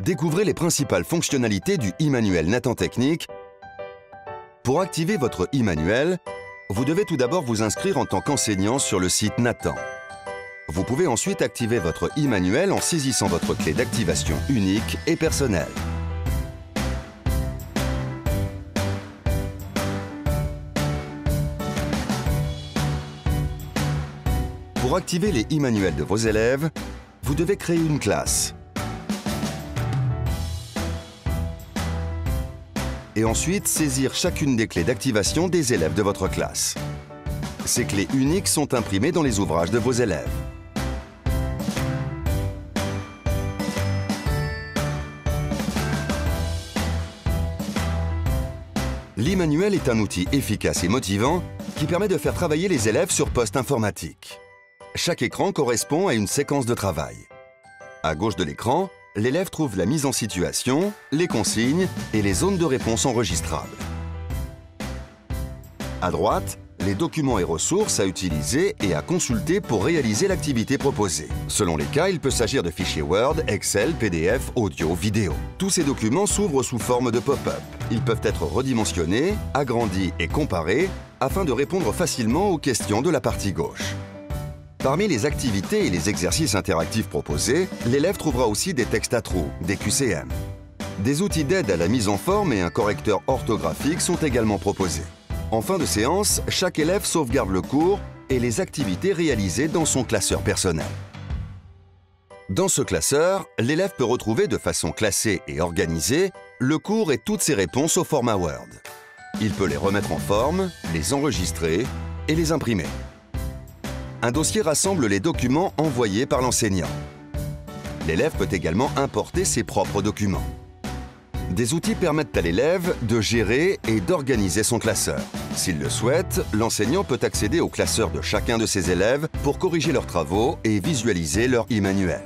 Découvrez les principales fonctionnalités du e-manuel Nathan Technique. Pour activer votre e-manuel, vous devez tout d'abord vous inscrire en tant qu'enseignant sur le site Nathan. Vous pouvez ensuite activer votre e-manuel en saisissant votre clé d'activation unique et personnelle. Pour activer les e-manuels de vos élèves, vous devez créer une classe. Et ensuite saisir chacune des clés d'activation des élèves de votre classe. Ces clés uniques sont imprimées dans les ouvrages de vos élèves. L'e-manuel est un outil efficace et motivant qui permet de faire travailler les élèves sur poste informatique. Chaque écran correspond à une séquence de travail. À gauche de l'écran, l'élève trouve la mise en situation, les consignes et les zones de réponse enregistrables. À droite, les documents et ressources à utiliser et à consulter pour réaliser l'activité proposée. Selon les cas, il peut s'agir de fichiers Word, Excel, PDF, audio, vidéo. Tous ces documents s'ouvrent sous forme de pop-up. Ils peuvent être redimensionnés, agrandis et comparés afin de répondre facilement aux questions de la partie gauche. Parmi les activités et les exercices interactifs proposés, l'élève trouvera aussi des textes à trous, des QCM. Des outils d'aide à la mise en forme et un correcteur orthographique sont également proposés. En fin de séance, chaque élève sauvegarde le cours et les activités réalisées dans son classeur personnel. Dans ce classeur, l'élève peut retrouver de façon classée et organisée le cours et toutes ses réponses au format Word. Il peut les remettre en forme, les enregistrer et les imprimer. Un dossier rassemble les documents envoyés par l'enseignant. L'élève peut également importer ses propres documents. Des outils permettent à l'élève de gérer et d'organiser son classeur. S'il le souhaite, l'enseignant peut accéder au classeur de chacun de ses élèves pour corriger leurs travaux et visualiser leur e-manuel.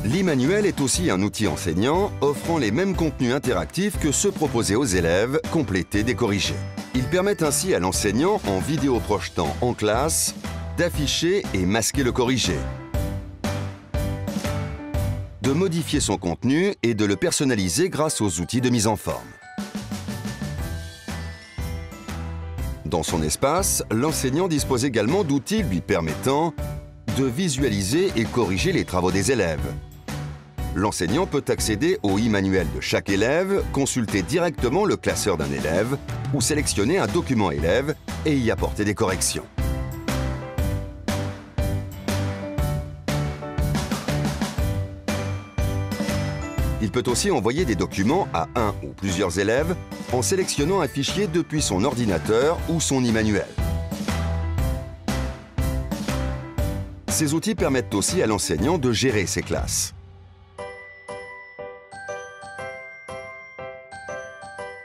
L'e-manuel est aussi un outil enseignant offrant les mêmes contenus interactifs que ceux proposés aux élèves, complétés, décorrigés. Il permet ainsi à l'enseignant, en vidéo projetant en classe, d'afficher et masquer le corrigé, de modifier son contenu et de le personnaliser grâce aux outils de mise en forme. Dans son espace, l'enseignant dispose également d'outils lui permettant de visualiser et corriger les travaux des élèves. L'enseignant peut accéder au e-manuel de chaque élève, consulter directement le classeur d'un élève ou sélectionner un document élève et y apporter des corrections. Il peut aussi envoyer des documents à un ou plusieurs élèves en sélectionnant un fichier depuis son ordinateur ou son e-manuel. Ces outils permettent aussi à l'enseignant de gérer ses classes.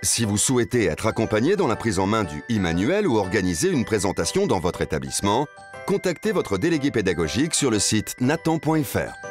Si vous souhaitez être accompagné dans la prise en main du e-manuel ou organiser une présentation dans votre établissement, contactez votre délégué pédagogique sur le site nathan.fr.